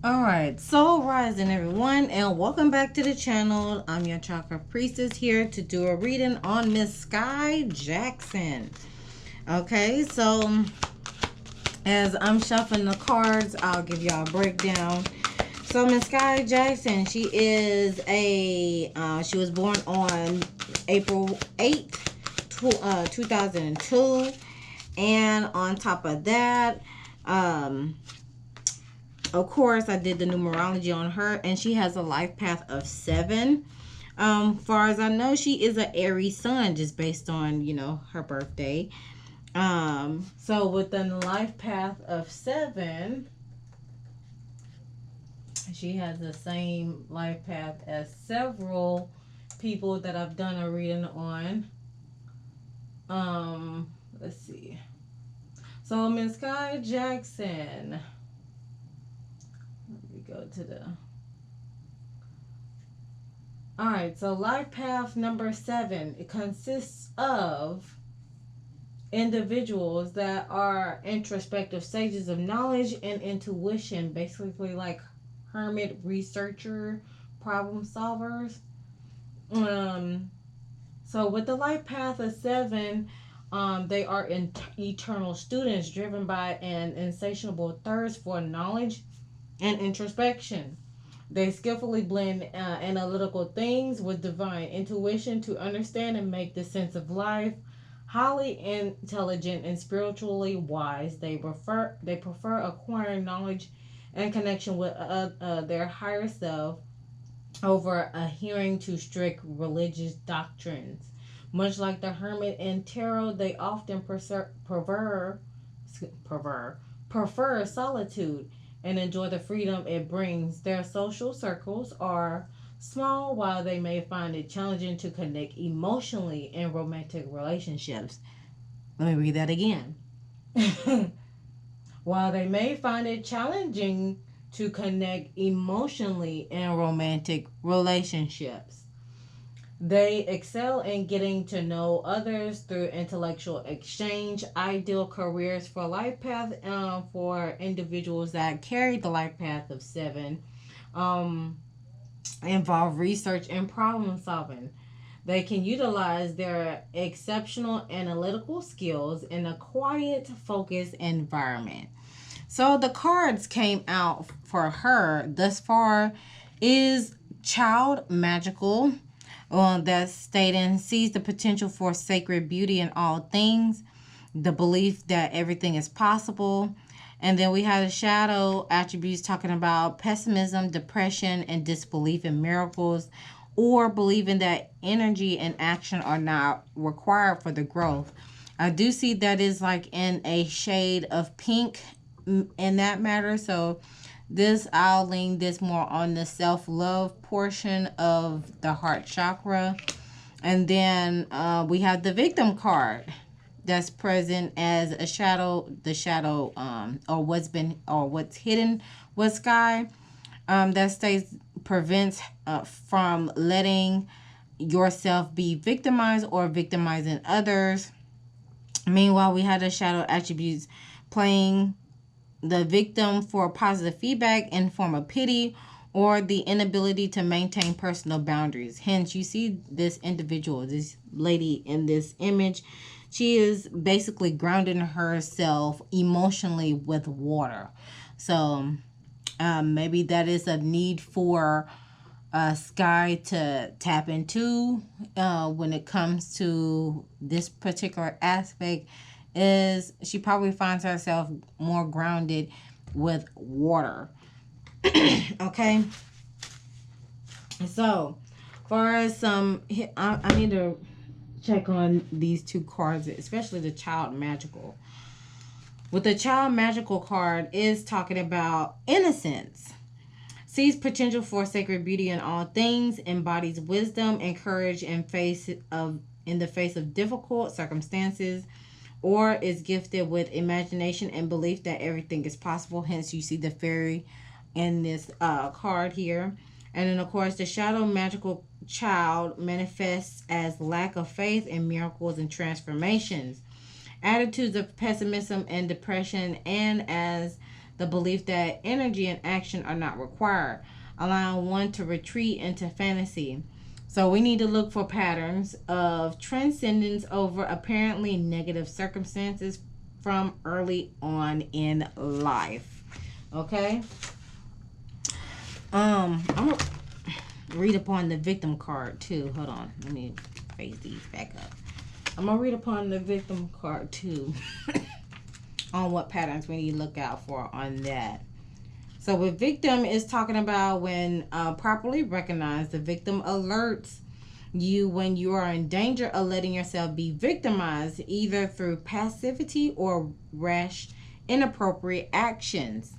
Alright, Soul Rising everyone, and welcome back to the channel. I'm your Chakra Priestess here to do a reading on Miss Skai Jackson. Okay, so as I'm shuffling the cards, I'll give y'all a breakdown. So Miss Skai Jackson, she was born on April 8th, 2002. And on top of that, of course, I did the numerology on her, and she has a life path of 7. Far as I know, she is an Aries sun, just based on, her birthday. So within the life path of 7, she has the same life path as several people that I've done a reading on. Let's see. So Miss Skai Jackson. Go to the Alright, so life path number 7, it consists of individuals that are introspective stages of knowledge and intuition, basically like hermit, researcher, problem solvers. So with the life path of 7, they are eternal students driven by an insatiable thirst for knowledge and introspection. They skillfully blend analytical things with divine intuition to understand and make the sense of life. Highly intelligent and spiritually wise, they prefer acquiring knowledge and connection with their higher self over adhering to strict religious doctrines. Much like the hermit and tarot, they often prefer solitude and enjoy the freedom it brings. Their social circles are small, while they may find it challenging to connect emotionally in romantic relationships. Let me read that again. While they may find it challenging to connect emotionally in romantic relationships, they excel in getting to know others through intellectual exchange. Ideal careers for life path for individuals that carry the life path of 7 involve research and problem solving. They can utilize their exceptional analytical skills in a quiet, focused environment. So the cards came out for her thus far is Child Magical. That's stating sees the potential for sacred beauty in all things, the belief that everything is possible. And then we have the shadow attributes talking about pessimism, depression, and disbelief in miracles, or believing that energy and action are not required for the growth. I do see that is like in a shade of pink in that matter. So this, I'll lean this more on the self-love portion of the heart chakra. And then we have the victim card that's present as a shadow, the shadow, or what's hidden with Sky, that states prevents from letting yourself be victimized or victimizing others. Meanwhile, we had the shadow attributes playing the victim for positive feedback in form of pity or the inability to maintain personal boundaries. Hence, you see this individual, this lady in this image, she is basically grounding herself emotionally with water. So maybe that is a need for Sky to tap into when it comes to this particular aspect, is she probably finds herself more grounded with water. Okay, so far as some I need to check on these two cards, especially the Child Magical. With the Child Magical card is talking about innocence, sees potential for sacred beauty in all things, embodies wisdom and courage in the face of difficult circumstances, or is gifted with imagination and belief that everything is possible. Hence, you see the fairy in this card here. And then, of course, the shadow magical child manifests as lack of faith in miracles and transformations, attitudes of pessimism and depression, and as the belief that energy and action are not required, allowing one to retreat into fantasy. So we need to look for patterns of transcendence over apparently negative circumstances from early on in life. Okay? I'm gonna read upon the victim card too. Hold on. Let me face these back up. I'm gonna read upon the victim card too. On what patterns we need to look out for on that. So with victim is talking about when properly recognized, the victim alerts you when you are in danger of letting yourself be victimized, either through passivity or rash, inappropriate actions.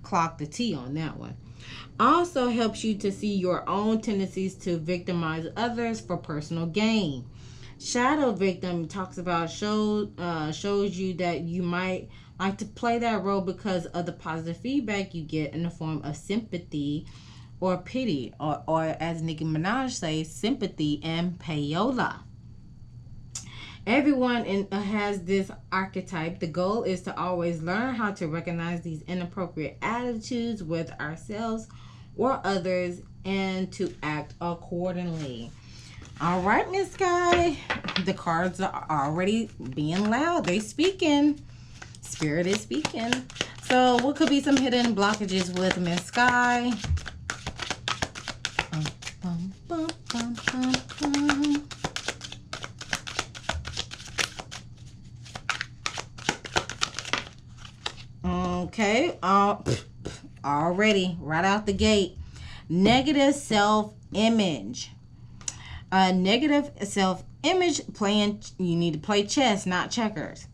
Clock the T on that one. Also helps you to see your own tendencies to victimize others for personal gain. Shadow victim talks about shows you that you might like to play that role because of the positive feedback you get in the form of sympathy or pity, or as Nicki Minaj says, sympathy and payola. Everyone has this archetype. The goal is to always learn how to recognize these inappropriate attitudes with ourselves or others and to act accordingly. All right, Miss Sky. The cards are already being loud. They speaking. Spirit is speaking. So what could be some hidden blockages with Miss Sky? Okay. Already, right out the gate. Negative self-image. Negative self-image, you need to play chess, not checkers.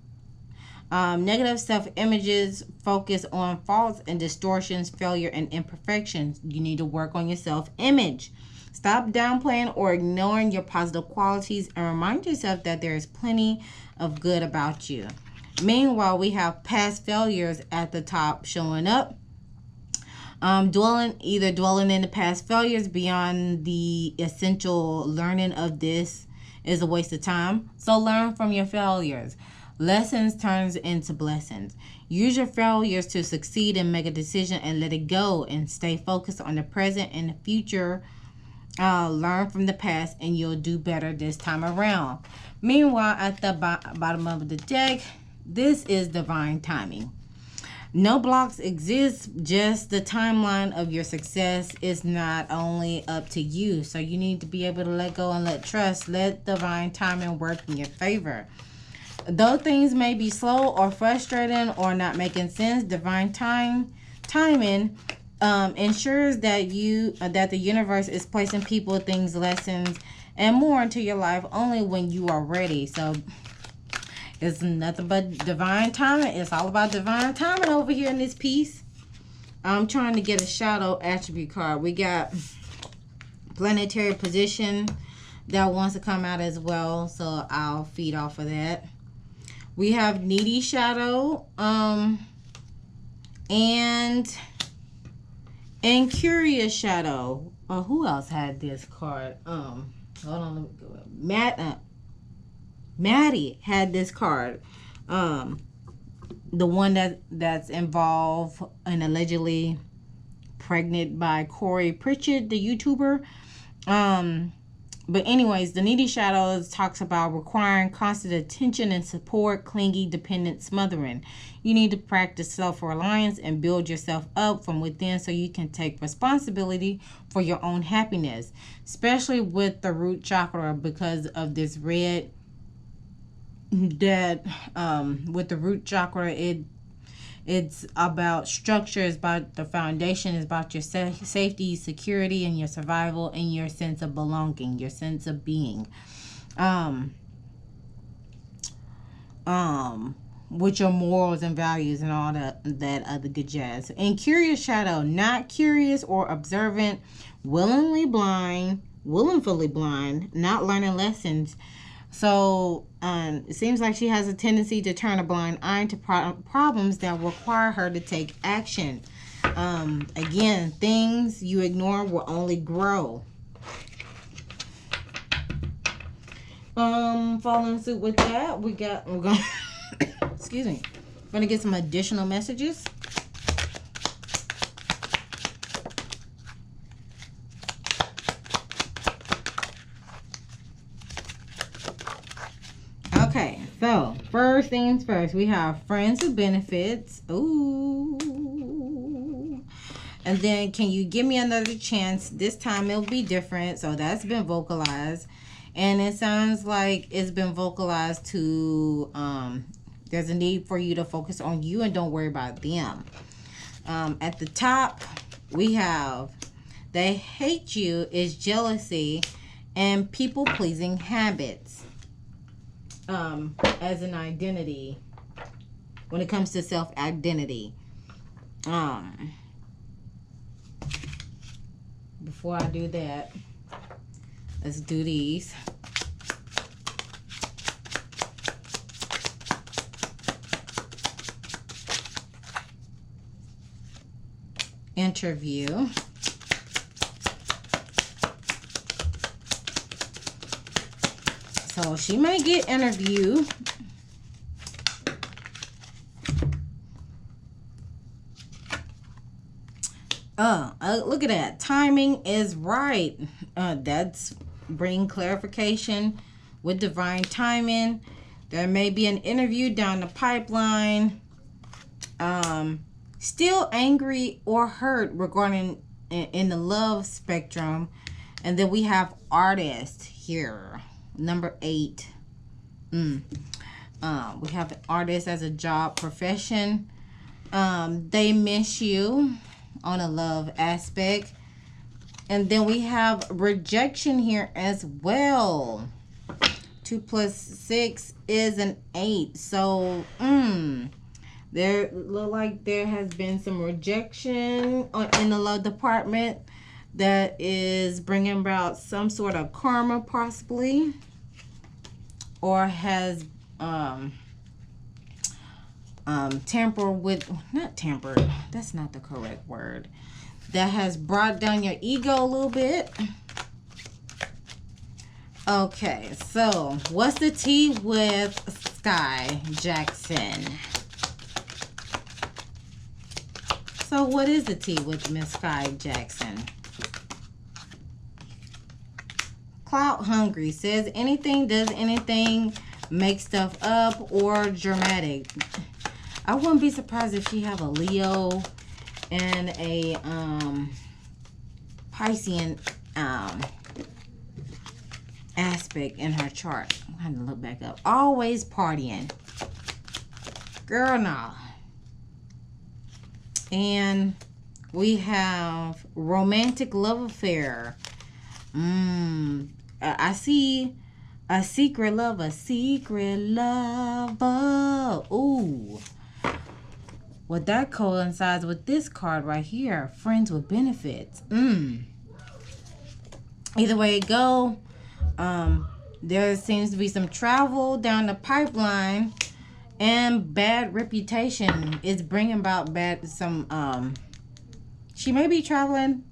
Negative self-images focus on faults and distortions, failure, and imperfections. You need to work on your self-image. Stop downplaying or ignoring your positive qualities and remind yourself that there is plenty of good about you. Meanwhile, we have past failures at the top showing up. Dwelling in the past failures beyond the essential learning of this is a waste of time. So learn from your failures. Lessons turns into blessings. Use your failures to succeed and make a decision and let it go and stay focused on the present and the future. Learn from the past and you'll do better this time around. Meanwhile, at the bottom of the deck, this is divine timing. No blocks exist, just the timeline of your success is not only up to you. So you need to be able to let go and let divine timing work in your favor. Though things may be slow or frustrating or not making sense, divine timing ensures that the universe is placing people, things, lessons, and more into your life only when you are ready. So it's nothing but divine timing. It's all about divine timing over here in this piece. I'm trying to get a shadow attribute card. We got planetary position that wants to come out as well, so I'll feed off of that. We have needy shadow, and curious shadow. Who else had this card? Hold on, let me go. Maddie had this card. The one that's involved and allegedly pregnant by Corey Pritchard, the YouTuber. But anyways, the needy shadows talks about requiring constant attention and support, clingy, dependent, smothering. You need to practice self-reliance and build yourself up from within so you can take responsibility for your own happiness, especially with the root chakra because of this red that with the root chakra, it's about structure, it's about the foundation, it's about your safety, security, and your survival, and your sense of belonging, your sense of being. With your morals and values and all that other good jazz. And curious shadow, not curious or observant, willfully blind, not learning lessons. So it seems like she has a tendency to turn a blind eye to problems that require her to take action. Again, things you ignore will only grow. Following suit with that, we're going excuse me. Gonna get some additional messages. Okay, so first things first, we have friends with benefits. Ooh. And then, can you give me another chance? This time it'll be different. So that's been vocalized. And it sounds like it's been vocalized to, there's a need for you to focus on you and don't worry about them. At the top, we have, they hate you is jealousy and people-pleasing habits. As an identity, when it comes to self-identity. Before I do that, let's do these. Interview. So she may get interviewed. Look at that. Timing is right. That's bring clarification with divine timing. There may be an interview down the pipeline. Still angry or hurt regarding in the love spectrum. And then we have artist here. Number 8. We have an artist as a job profession. They miss you on a love aspect. And then we have rejection here as well. 2 plus 6 is an 8. So, there look like there has been some rejection in the love department that is bringing about some sort of karma possibly, or has tampered with, not tampered, that's not the correct word, that has brought down your ego a little bit. Okay, so what's the tea with Skai Jackson? So what is the tea with Miss Skai Jackson? Clout hungry, says anything, does anything, make stuff up, or dramatic. I wouldn't be surprised if she have a Leo and a Piscean aspect in her chart. I'm going to look back up. Always partying. Girl, nah. And we have romantic love affair. I see a secret lover. Secret lover. Ooh. Well, that coincides with this card right here. Friends with benefits. Either way it go, there seems to be some travel down the pipeline, and bad reputation is bringing about bad she may be traveling.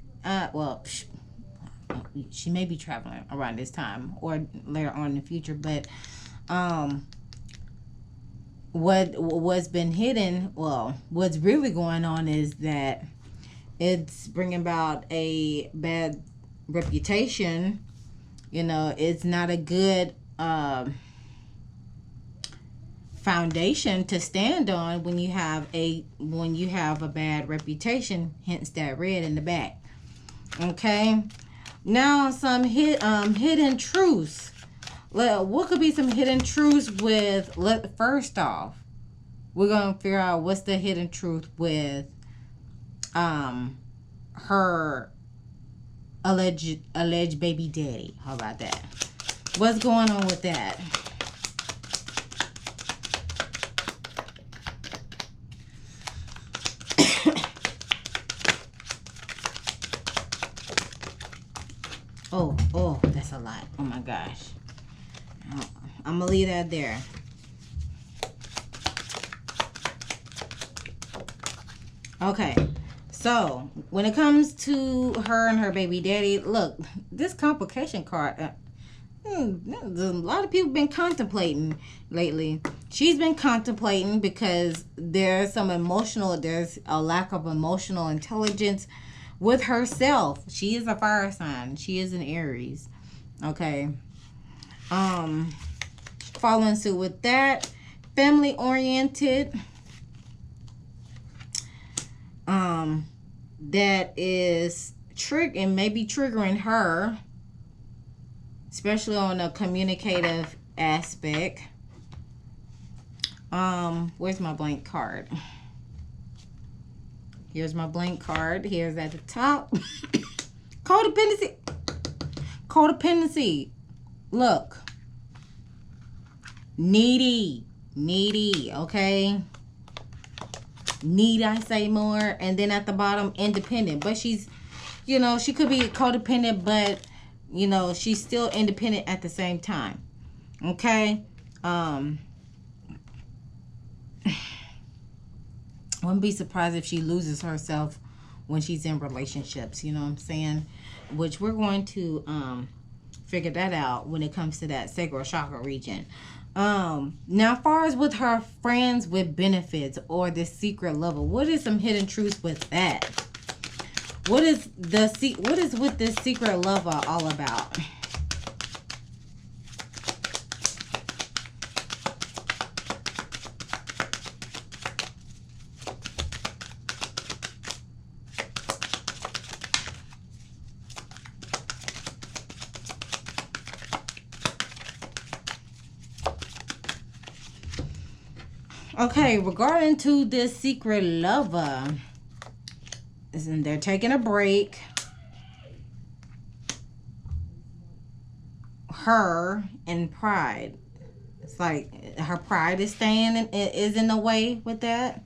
She may be traveling around this time or later on in the future, but what's been hidden, well, what's really going on is that it's bringing about a bad reputation. You know, it's not a good foundation to stand on when you have a bad reputation, hence that red in the back. Okay, now some hidden truths. What could be some hidden truths with, first off, we're gonna figure out what's the hidden truth with her alleged baby daddy. How about that? What's going on with that? Oh, that's a lot. Oh my gosh. I'm gonna leave that there. Okay, so when it comes to her and her baby daddy, look, this complication card, a lot of people been contemplating lately. She's been contemplating because there's a lack of emotional intelligence with herself. She is a fire sign. She is an Aries. Okay. Following suit with that, family oriented. That is maybe triggering her, especially on a communicative aspect. Where's my blank card? Here's my blank card. Here's at the top. Codependency. Codependency. Look. Needy. Okay. Need I say more? And then at the bottom, independent. But she's, she could be codependent, but, she's still independent at the same time. Okay? Wouldn't be surprised if she loses herself when she's in relationships. You know what I'm saying? Which we're going to figure that out when it comes to that sacral chakra region. Now, as far as with her friends with benefits or the secret lover, what is some hidden truths with that? What is with this secret lover all about? Okay, regarding to this secret lover, they're taking a break. Her and pride. It's like her pride is is in the way with that.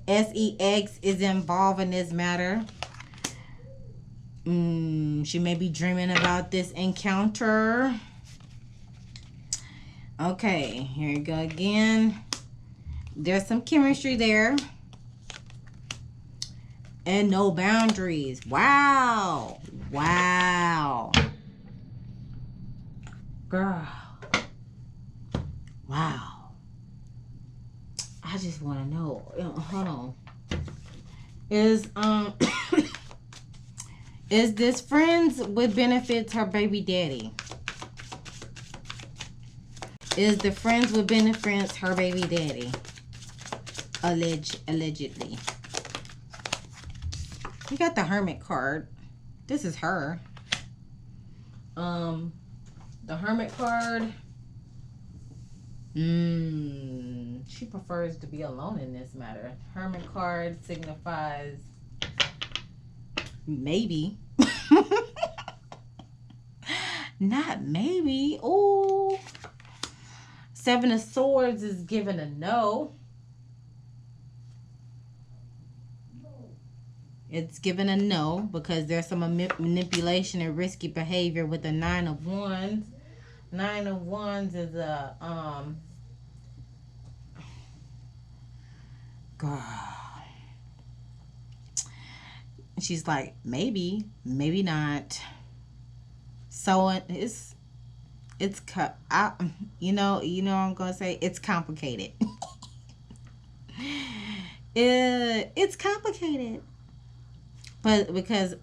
SEX is involved in this matter. She may be dreaming about this encounter. Okay, here you go again. There's some chemistry there. And no boundaries. Wow. Girl. Wow. I just want to know. Hold on. Is this friends with benefits her baby daddy? Is the friends with benefits her baby daddy? Allegedly. You got the Hermit card. This is her. The Hermit card. She prefers to be alone in this matter. Hermit card signifies maybe. Not maybe. Oh. Seven of Swords is given a no. It's given a no because there's some manipulation and risky behavior with the Nine of Wands. Nine of Wands is a girl. She's like, maybe not. So it's I'm gonna say it's complicated. It's complicated, but because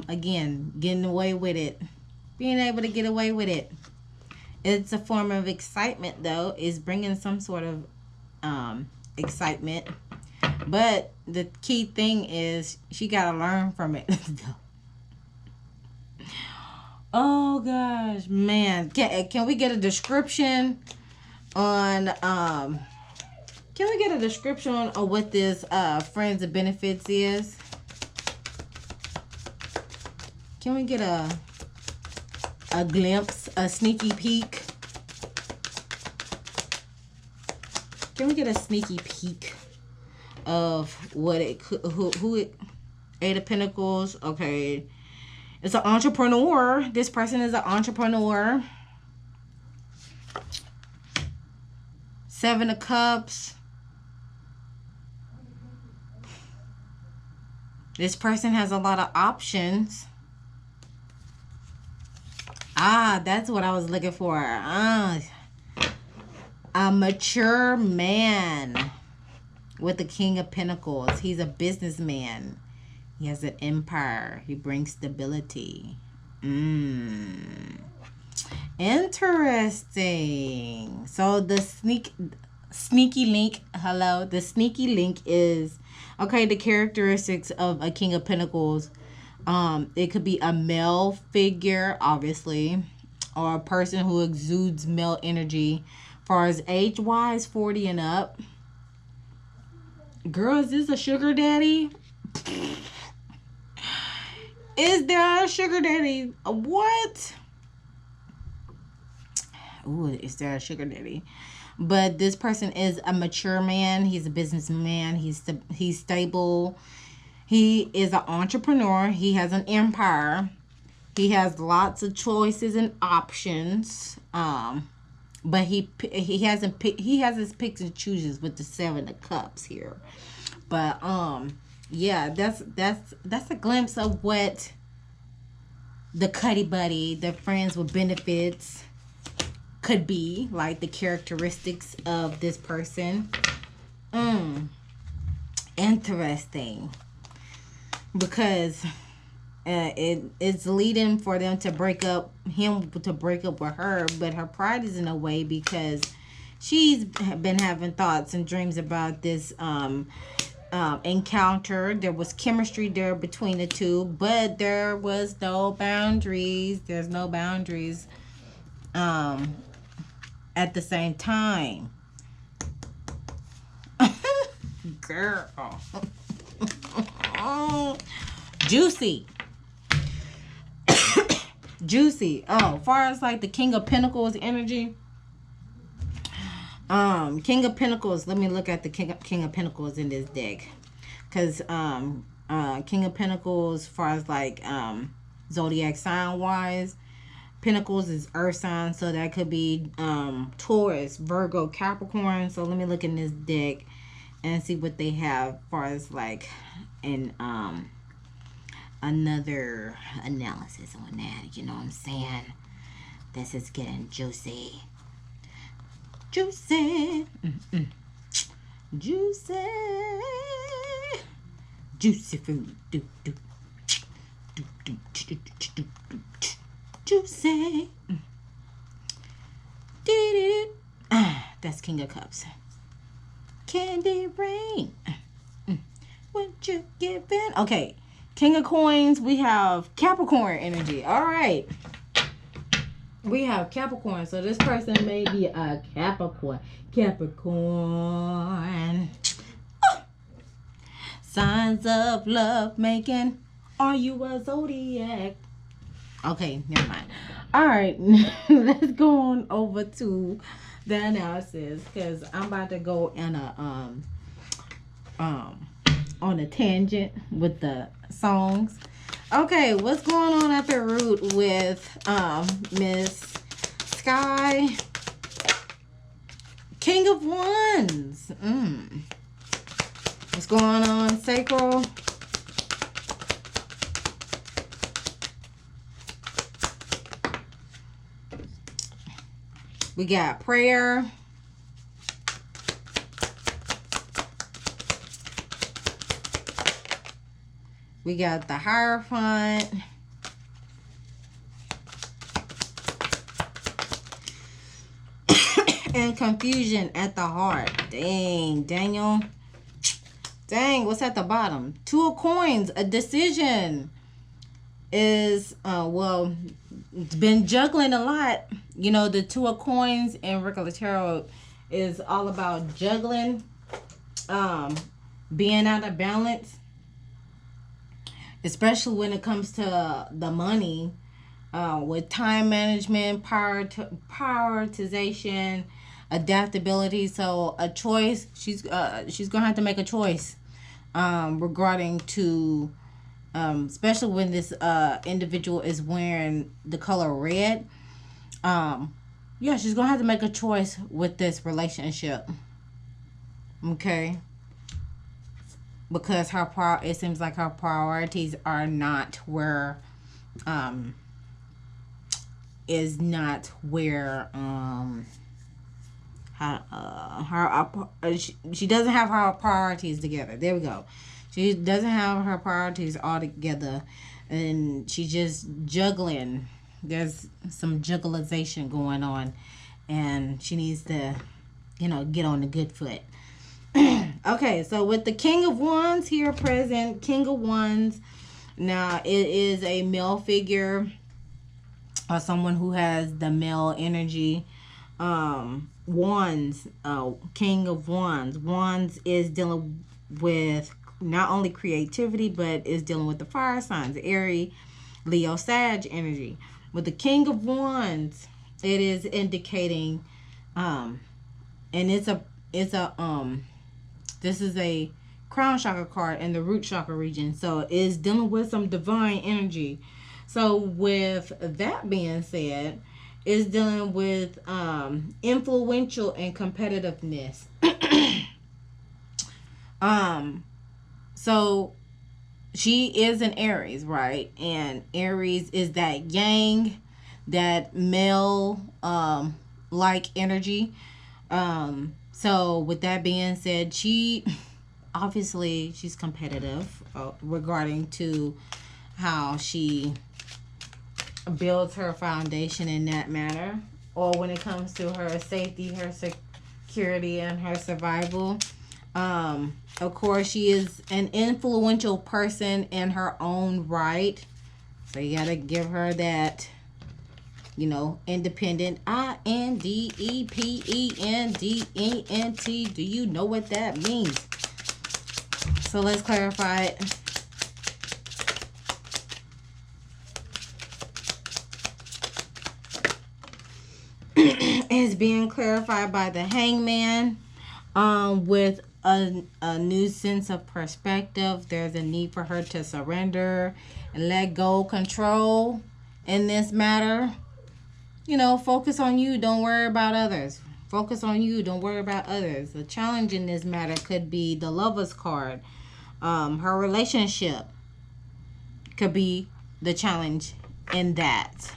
again, getting away with it, being able to get away with it, it's a form of excitement. Though is bringing some sort of excitement, but the key thing is she gotta learn from it. Oh gosh, man. Can we get a description on can we get a description on what this friends and benefits is? Can we get a glimpse, a sneaky peek? Can we get a sneaky peek of what it could, who it, Eight of Pentacles, okay. It's an entrepreneur. This person is an entrepreneur. Seven of Cups. This person has a lot of options. Ah, that's what I was looking for. A mature man with the King of Pentacles. He's a businessman. He has an empire. He brings stability. Interesting. So the sneaky link, hello. The sneaky link is, okay, the characteristics of a King of Pentacles. It could be a male figure, obviously, or a person who exudes male energy. As far as age-wise, 40 and up. Girl, is this a sugar daddy? Is there a sugar daddy? What? Ooh, is there a sugar daddy? But this person is a mature man. He's a businessman. He's stable. He is an entrepreneur. He has an empire. He has lots of choices and options. But he has his picks and chooses with the 7 of Cups here. But yeah, that's a glimpse of what the Cuddy Buddy, the friends with benefits, could be like, the characteristics of this person. Interesting, because it's leading for them to break up, him to break up with her, but her pride is in a way because she's been having thoughts and dreams about this encounter. There was chemistry there between the two, but there was no boundaries. There's no boundaries at the same time. Girl. Juicy. Juicy. Oh, far as like the King of Pentacles energy. King of Pentacles. Let me look at the King of Pentacles in this deck. Because King of Pentacles, far as like zodiac sign wise, Pentacles is earth sign, so that could be Taurus, Virgo, Capricorn. So let me look in this deck and see what they have far as like in another analysis on that. You know what I'm saying? This is getting juicy. Juicy. Juicy. Juicy food. Juicy. That's King of Cups. Candy rain. What you giving? Okay. King of Coins, we have Capricorn energy. All right. We have Capricorn. So this person may be a Capricorn. Capricorn. Oh. Signs of love making. Are you a zodiac? Okay, never mind. All right. Let's go on over to the analysis, because I'm about to go in on a tangent with the songs. Okay, what's going on at the root with Miss Skai? King of Wands. What's going on, Sacral? We got prayer. We got the Hierophant. And confusion at the heart. Dang, Daniel. Dang, what's at the bottom? 2 of Coins. A decision is, well, it's been juggling a lot. You know, the 2 of Coins in regular tarot is all about juggling, being out of balance, especially when it comes to the money, with time management, prioritization, adaptability. So a choice, she's gonna have to make a choice regarding to, especially when this individual is wearing the color red. Yeah, she's gonna have to make a choice with this relationship. Okay, because it seems like her priorities are not where is not where how she doesn't have her priorities together. There we go. She doesn't have her priorities all together, and she's just juggling. There's some juggalization going on, and she needs to, get on the good foot. Okay, so with the King of Wands here present, King of Wands, now it is a male figure or someone who has the male energy. Wands, King of Wands. Wands is dealing with not only creativity, but is dealing with the fire signs, Aries, Leo, Sag energy. With the King of Wands, it is indicating, and this is a crown chakra card in the root chakra region, so it is dealing with some divine energy. So with that being said, it's dealing with influential and competitiveness. So she is an Aries, right? And Aries is that yang, that male like energy. So with that being said, she's competitive regarding to how she builds her foundation in that matter, or when it comes to her safety, her security, and her survival. Of course, she is an influential person in her own right, so you gotta give her that, independent. INDEPENDENT. Do you know what that means? So let's clarify it. Is being clarified by the Hangman, with a new sense of perspective. There's a need for her to surrender and let go control in this matter. Focus on you, don't worry about others. Focus on you, don't worry about others. The challenge in this matter could be the Lover's card. Her relationship could be the challenge in that.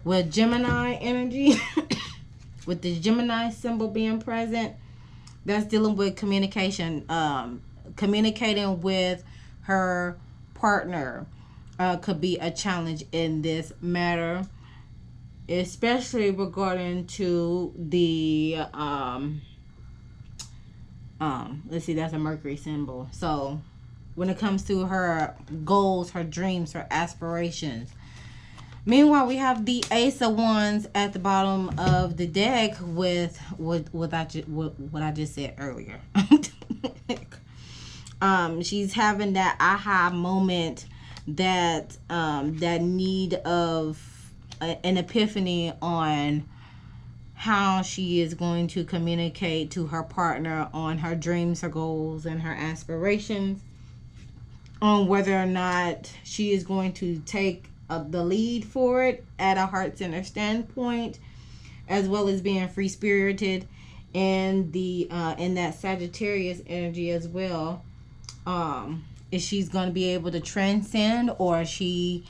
With Gemini energy, with the Gemini symbol being present, that's dealing with communication, communicating with her partner could be a challenge in this matter, especially regarding to the let's see, that's a Mercury symbol. So when it comes to her goals, her dreams, her aspirations. Meanwhile, we have the Ace of Wands at the bottom of the deck with what I just said earlier. She's having that aha moment, that need of an epiphany on how she is going to communicate to her partner on her dreams, her goals, and her aspirations, on whether or not she is going to take the lead for it at a heart-centered standpoint, as well as being free-spirited, and the in that Sagittarius energy as well. Is she's going to be able to transcend, or she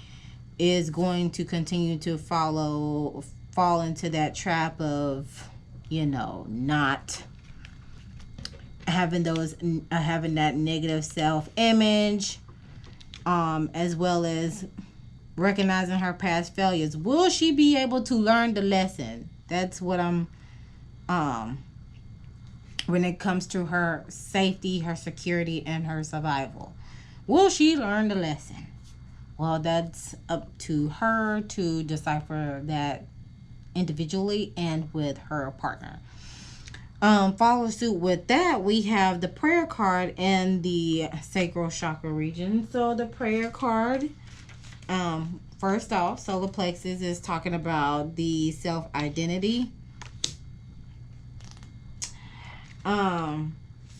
is going to continue to fall into that trap of, not having having that negative self-image, as well as recognizing her past failures. Will she be able to learn the lesson? That's what I'm when it comes to her safety, her security, and her survival. Will she learn the lesson? Well, that's up to her to decipher that individually and with her partner. Follow suit with that, we have the prayer card in the sacral chakra region. So the prayer card, first off, solar plexus is talking about the self-identity.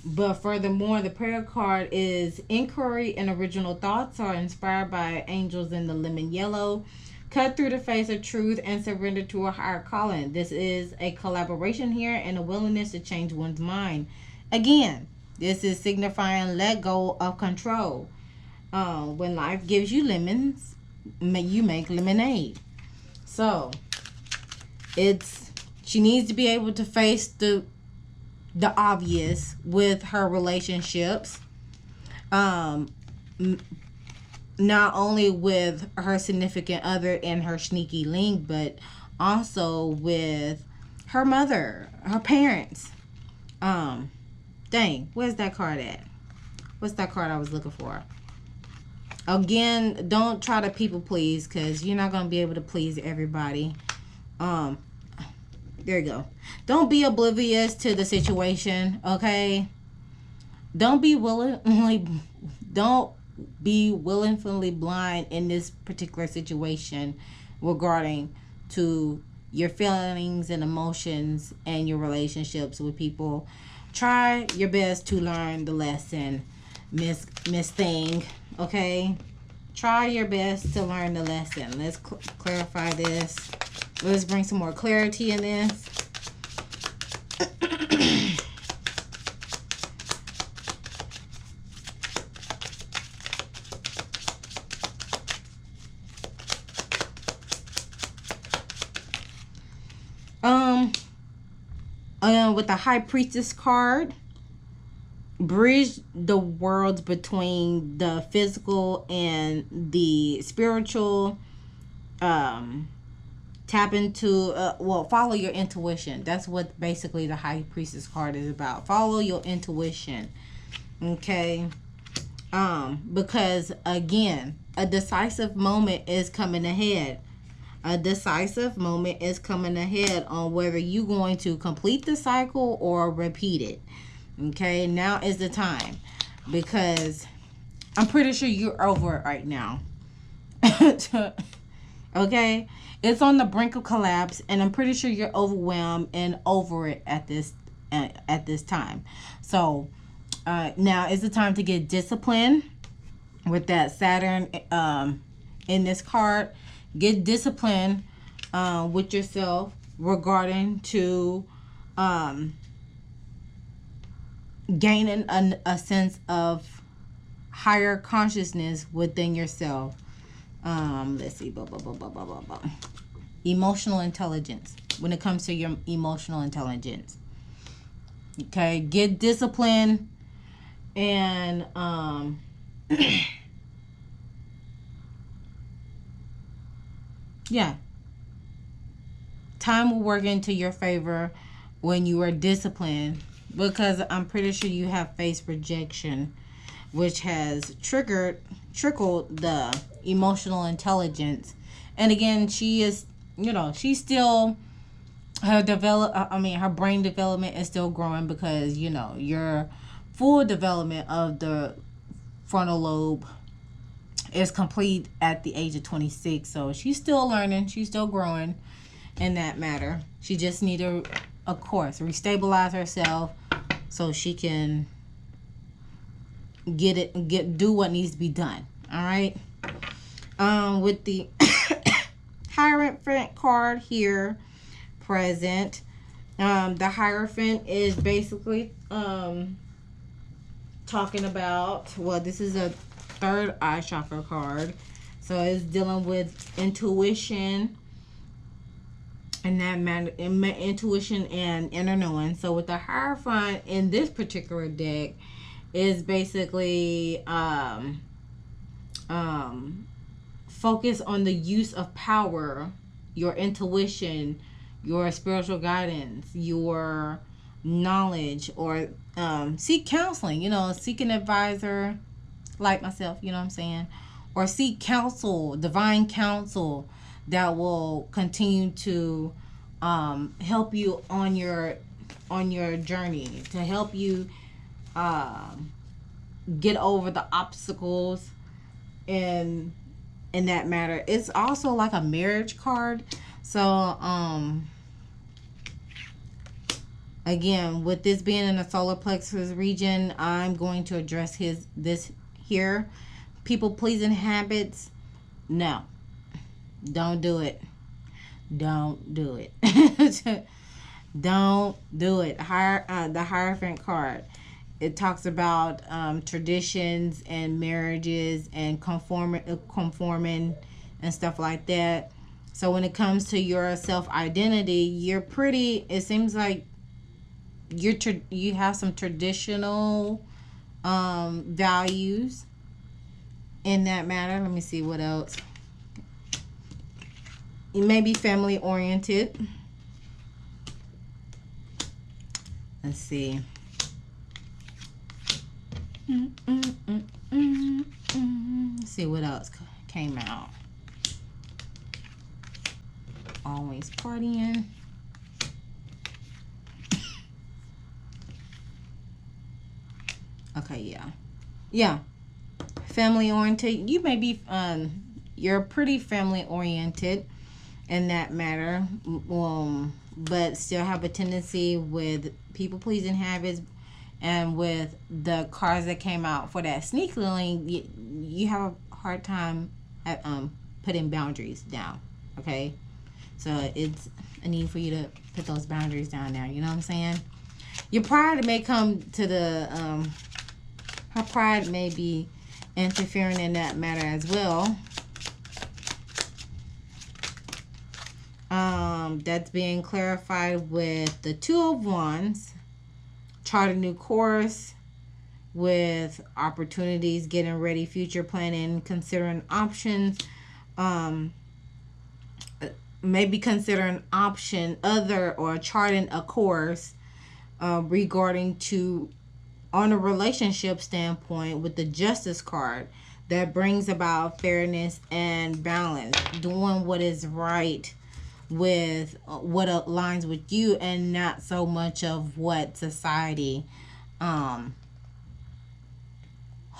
But furthermore, the prayer card is inquiry and original thoughts are inspired by angels in the lemon yellow. Cut through the face of truth and surrender to a higher calling. This is a collaboration here and a willingness to change one's mind. Again, this is signifying let go of control. When life gives you lemons, you make lemonade. So it's She needs to be able to face the obvious with her relationships. Um, Not only with her significant other and her sneaky link, but also with her mother, her parents. Dang, where's that card at? What's that card I was looking for? Again, don't try to people please, because you're not going to be able to please everybody. There you go. Don't be oblivious to the situation, okay? Don't be willingly blind in this particular situation regarding to your feelings and emotions and your relationships with people. Try your best to learn the lesson, Miss Thing, okay? Try your best to learn the lesson. Let's clarify this. Let's bring some more clarity in this. With the High Priestess card, bridge the worlds between the physical and the spiritual. Tap into follow your intuition. That's what basically the High Priestess card is about. Follow your intuition, okay? Because again, a decisive moment is coming ahead. A decisive moment is coming ahead on whether you're going to complete the cycle or repeat it. Okay, now is the time, because I'm pretty sure you're over it right now. Okay, it's on the brink of collapse, and I'm pretty sure you're overwhelmed and over it at this time. So now is the time to get disciplined with that Saturn in this card. Get disciplined with yourself regarding to gaining a sense of higher consciousness within yourself. Let's see. Emotional intelligence. When it comes to your emotional intelligence. Okay. Get disciplined and yeah. Time will work into your favor when you are disciplined, because I'm pretty sure you have faced rejection, which has trickled the emotional intelligence. And again, she is, she's still her brain development is still growing, because your full development of the frontal lobe is complete at the age of 26. So she's still learning, she's still growing in that matter. She just need to, of course, restabilize herself so she can do what needs to be done. All right. With the Hierophant card here present, the Hierophant is basically talking about, this is a third eye chakra card, so it's dealing with intuition and that matter, intuition and inner knowing. So with the Hierophant in this particular deck is basically focus on the use of power, your intuition, your spiritual guidance, your knowledge, or seek counseling, seek an advisor like myself, you know what I'm saying, or seek counsel, divine counsel that will continue to help you on your journey, to help you get over the obstacles in that matter. It's also like a marriage card. So again, with this being in the solar plexus region, I'm going to address this here. People pleasing habits. No. Don't do it. Don't do it. Don't do it. The Hierophant card. It talks about traditions and marriages and conforming and stuff like that. So when it comes to your self-identity, you're pretty, it seems like you have some traditional values in that matter. Let me see what else. You may be family oriented. Let's see. Let's see what else came out. Always partying. Okay, yeah, family oriented. You may be you're pretty family oriented in that matter, but still have a tendency with people pleasing habits, and with the cards that came out for that sneak link, you have a hard time at putting boundaries down. Okay, so it's a need for you to put those boundaries down there. You know what I'm saying? Your pride may come to the her pride may be interfering in that matter as well. That's being clarified with the Two of Wands. Chart a new course with opportunities, getting ready, future planning, considering options. Maybe considering option other, or charting a course regarding to, on a relationship standpoint, with the Justice card that brings about fairness and balance, doing what is right with what aligns with you, and not so much of what society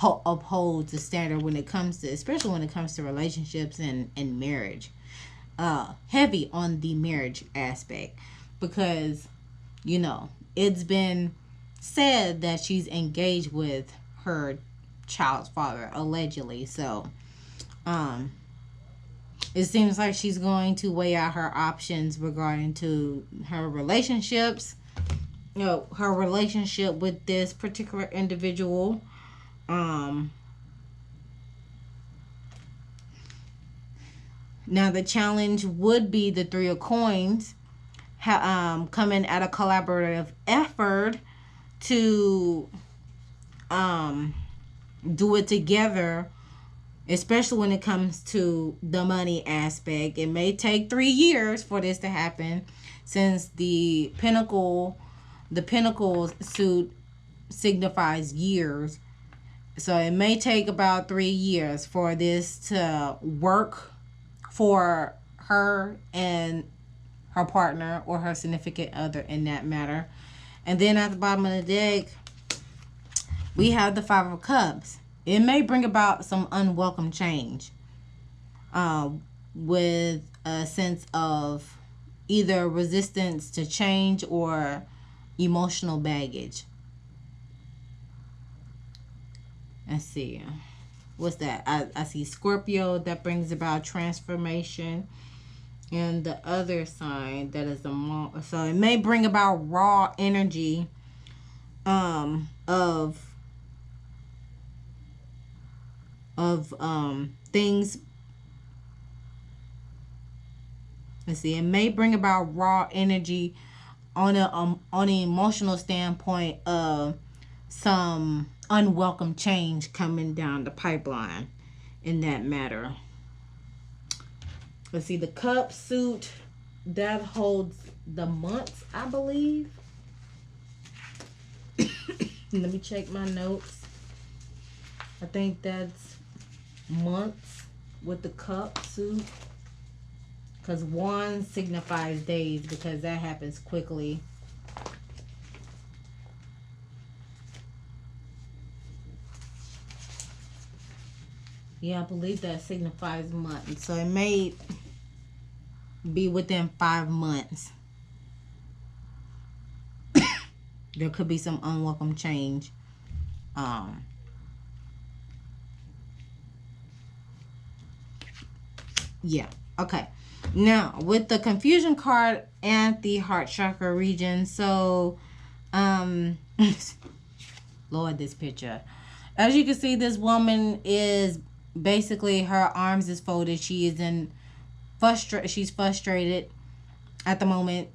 upholds the standard when it comes to, especially when it comes to relationships and marriage. Heavy on the marriage aspect, because it's been said that she's engaged with her child's father, allegedly. So it seems like she's going to weigh out her options regarding to her relationships, her relationship with this particular individual. Now the challenge would be the Three of Coins, coming at a collaborative effort to do it together, especially when it comes to the money aspect. It may take 3 years for this to happen, since the Pentacles suit signifies years. So it may take about 3 years for this to work for her and her partner or her significant other in that matter. And then at the bottom of the deck, we have the Five of Cups. It may bring about some unwelcome change, with a sense of either resistance to change or emotional baggage. Let's see. What's that? I see Scorpio. That brings about transformation. And the other sign, that is so it may bring about raw energy of things. Let's see. It may bring about raw energy on an emotional standpoint of some unwelcome change coming down the pipeline in that matter. Let's see, the Cup suit, that holds the months, I believe. Let me check my notes. I think that's months with the Cup suit, because one signifies days, because that happens quickly. Yeah, I believe that signifies months. So it may be within 5 months. There could be some unwelcome change. Yeah. Okay. Now, with the confusion card and the heart chakra region, so Lord, this picture. As you can see, this woman is basically, her arms is folded. She is in she's frustrated at the moment,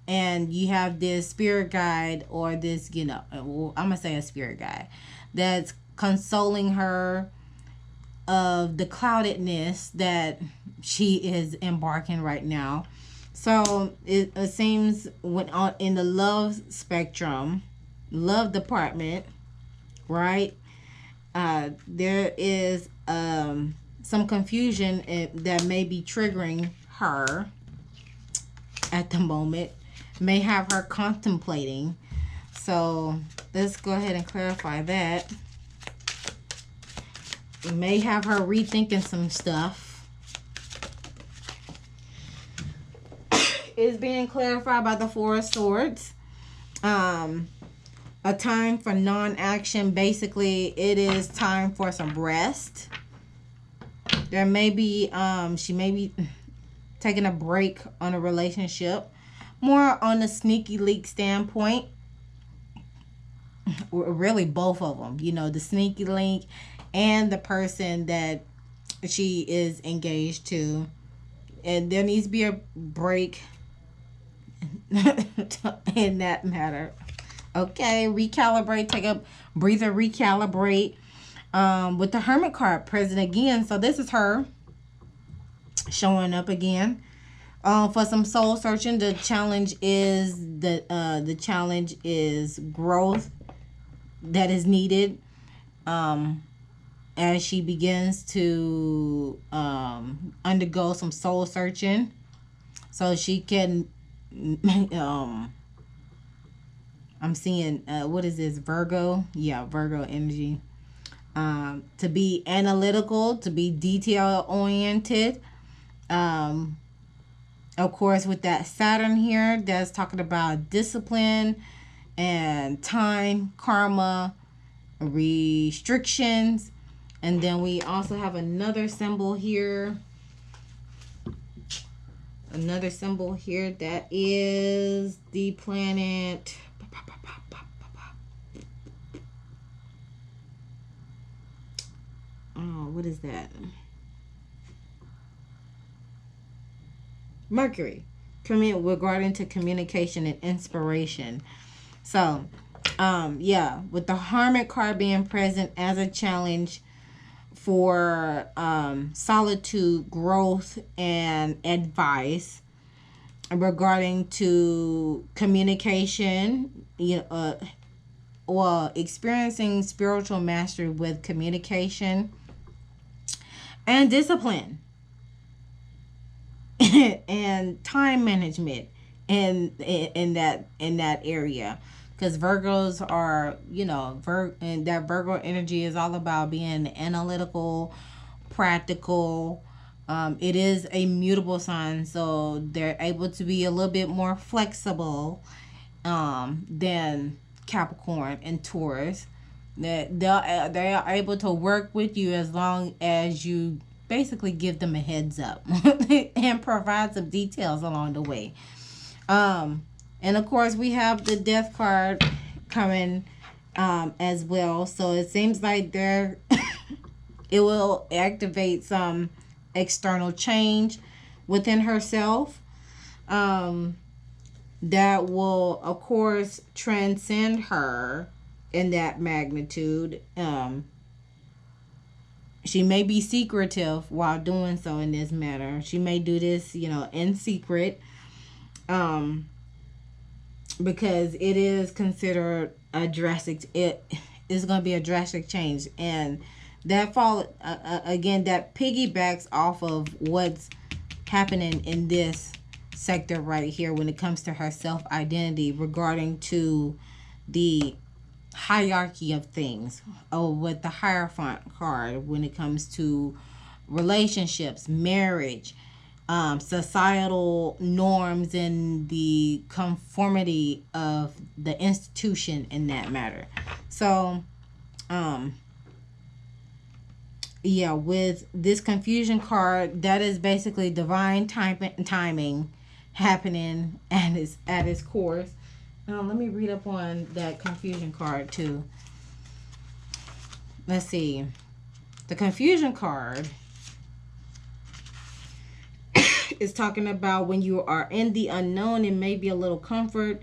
and you have this spirit guide, or this, well, I'm gonna say a spirit guide, that's consoling her of the cloudedness that she is embarking right now. So it seems when on in the love spectrum, love department, right? There is some confusion that may be triggering her at the moment, may have her contemplating. So let's go ahead and clarify that. It may have her rethinking some stuff. It's being clarified by the Four of Swords. A time for non-action. Basically, it is time for some rest. There may be, she may be taking a break on a relationship. More on the sneaky leak standpoint. Really, both of them. The sneaky link and the person that she is engaged to. And there needs to be a break in that matter. Okay, recalibrate, take a breather, recalibrate. With the Hermit card present again. So this is her showing up again. For some soul searching, the challenge is growth that is needed as she begins to undergo some soul searching, so she can I'm seeing what is this, Virgo? Yeah, Virgo energy. To be analytical, to be detail oriented. Of course, with that Saturn here, that's talking about discipline and time, karma, restrictions. And then we also have another symbol here. Another symbol here that is the planet. Oh, what is that? Mercury. Regarding to communication and inspiration. So, yeah, with the Hermit card being present as a challenge for solitude, growth, and advice regarding to communication, or experiencing spiritual mastery with communication and discipline and time management in that area. Because Virgos are, and that Virgo energy is all about being analytical, practical. It is a mutable sign, so they're able to be a little bit more flexible than Capricorn and Taurus. That they are able to work with you as long as you basically give them a heads up and provide some details along the way. And of course, we have the Death card coming as well. So it seems like it will activate some external change within herself that will, of course, transcend her in that magnitude. She may be secretive while doing so in this matter. She may do this, in secret. Because it is considered it is going to be a drastic change, and that again, that piggybacks off of what's happening in this sector right here when it comes to her self-identity regarding to the hierarchy of things, or with the Hierophant card when it comes to relationships, marriage, societal norms, and the conformity of the institution in that matter. So, yeah, with this confusion card, that is basically divine timing happening at its course. Let me read up on that confusion card too. Let's see. The confusion card is talking about when you are in the unknown, it may be a little comfort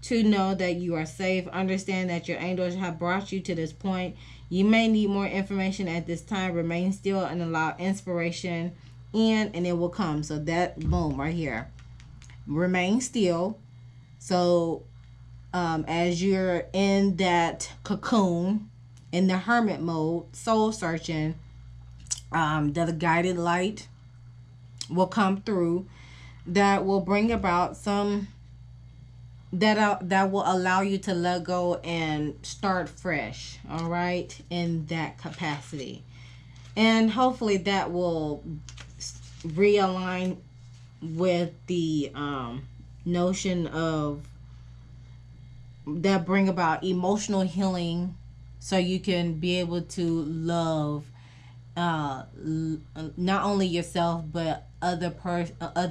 to know that you are safe. Understand that your angels have brought you to this point. You may need more information at this time. Remain still and allow inspiration in, and it will come. So that, boom, right here. Remain still. So as you're in that cocoon, in the hermit mode, soul searching, the guided light will come through that will bring about some that will allow you to let go and start fresh, all right, in that capacity. And hopefully that will realign with the notion of that bring about emotional healing, so you can be able to love not only yourself but other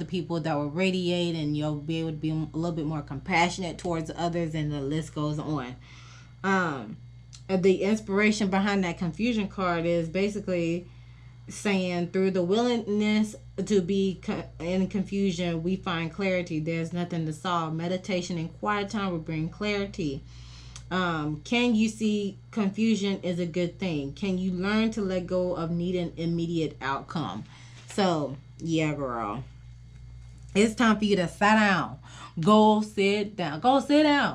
people that will radiate, and you'll be able to be a little bit more compassionate towards others, and the list goes on. The inspiration behind that confusion card is basically saying, through the willingness to be in confusion, we find clarity. There's nothing to solve. Meditation and quiet time will bring clarity. Can you see confusion is a good thing? Can you learn to let go of needing immediate outcome? So, yeah, girl. It's time for you to sit down. Go sit down. Go sit down.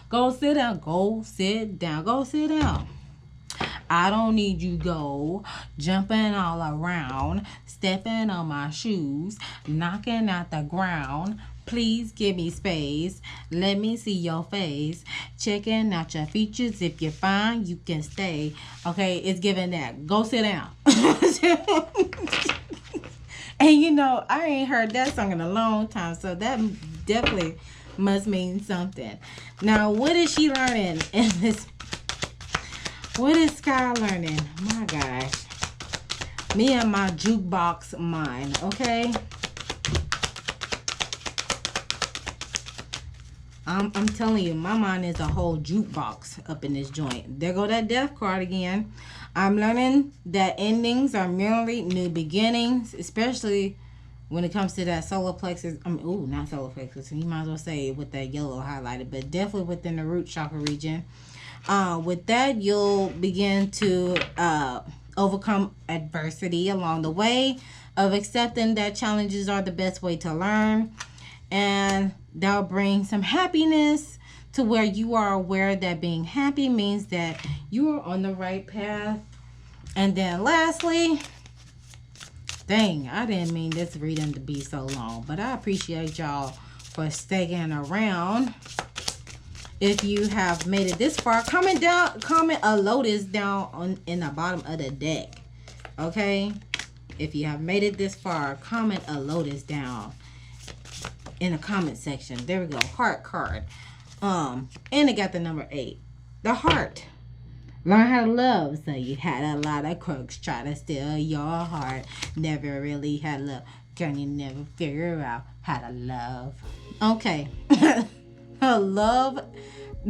Go sit down. Go sit down. Go sit down. I don't need you go jumping all around, stepping on my shoes, knocking out the ground. Please give me space. Let me see your face. Checking out your features. If you're fine, you can stay. Okay, it's giving that. Go sit down. And you know, I ain't heard that song in a long time, so that definitely must mean something. Now, what is she learning in this? What is Skai learning? My gosh. Me and my jukebox mind, okay? I'm telling you, my mind is a whole jukebox up in this joint. There go that death card again. I'm learning that endings are merely new beginnings, especially when it comes to that solar plexus. Not solar plexus. You might as well say with that yellow highlighted, but definitely within the root chakra region. With that, you'll begin to overcome adversity along the way of accepting that challenges are the best way to learn. And that'll bring some happiness to where you are aware that being happy means that you are on the right path. And then lastly, dang, I didn't mean this reading to be so long, but I appreciate y'all for sticking around. If you have made it this far, comment a lotus down in the bottom of the deck. Okay? If you have made it this far, comment a lotus down in the comment section. There we go. Heart card. And it got the number 8. The heart. Learn how to love. So you had a lot of crooks try to steal your heart. Never really had love. Can you never figure out how to love? Okay. Love.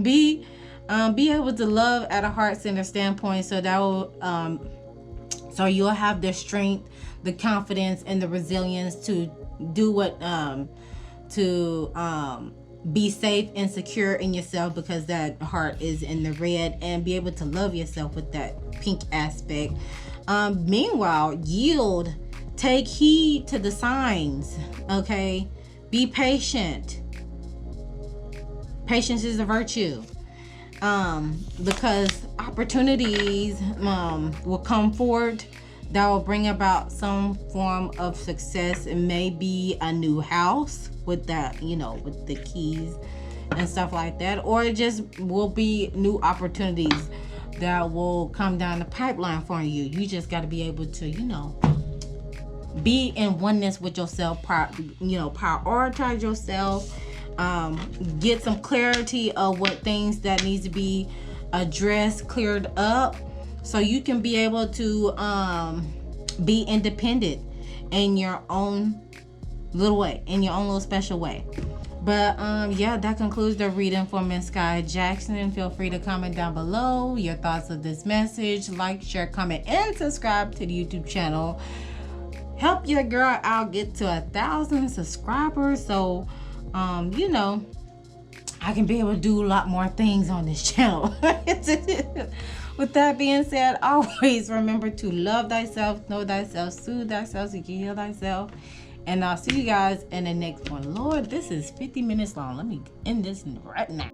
Be able to love at a heart-centered standpoint. So that will so you'll have the strength, the confidence, and the resilience to do what be safe and secure in yourself, because that heart is in the red, and be able to love yourself with that pink aspect. Meanwhile, yield, take heed to the signs. Okay, be patient. Patience is a virtue, because opportunities will come forward that will bring about some form of success. It may be a new house with that, with the keys and stuff like that, or it just will be new opportunities that will come down the pipeline for you. You just got to be able to, be in oneness with yourself, prioritize yourself, get some clarity of what things that needs to be addressed, cleared up, so you can be able to be independent in your own little way, in your own little special way. But that concludes the reading for Miss Skai Jackson. Feel free to comment down below your thoughts of this message. Like, share, comment, and subscribe to the YouTube channel. help your girl out get to 1,000 subscribers, so you know, I can be able to do a lot more things on this channel. With that being said, always remember to love thyself, know thyself, soothe thyself so you can heal thyself. And I'll see you guys in the next one. Lord, this is 50 minutes long. Let me end this right now.